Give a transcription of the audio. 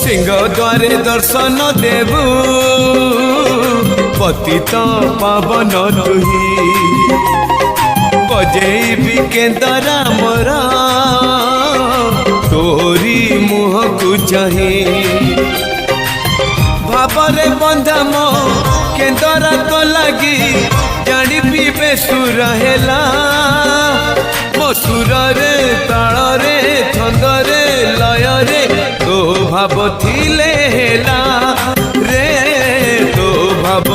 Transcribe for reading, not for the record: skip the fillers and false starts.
सिंह द्वारे दर्शन देबू पतित पावन तुही बजेबी केन्दरा मोर तोरी मुह को चाहे भावरे बंधा मो केन्दरा तो लगी जानी पीबे सुर हेला मो सुर रे ताल रे छंद रे लय रे तो भाव थिले हेला रे तो भाव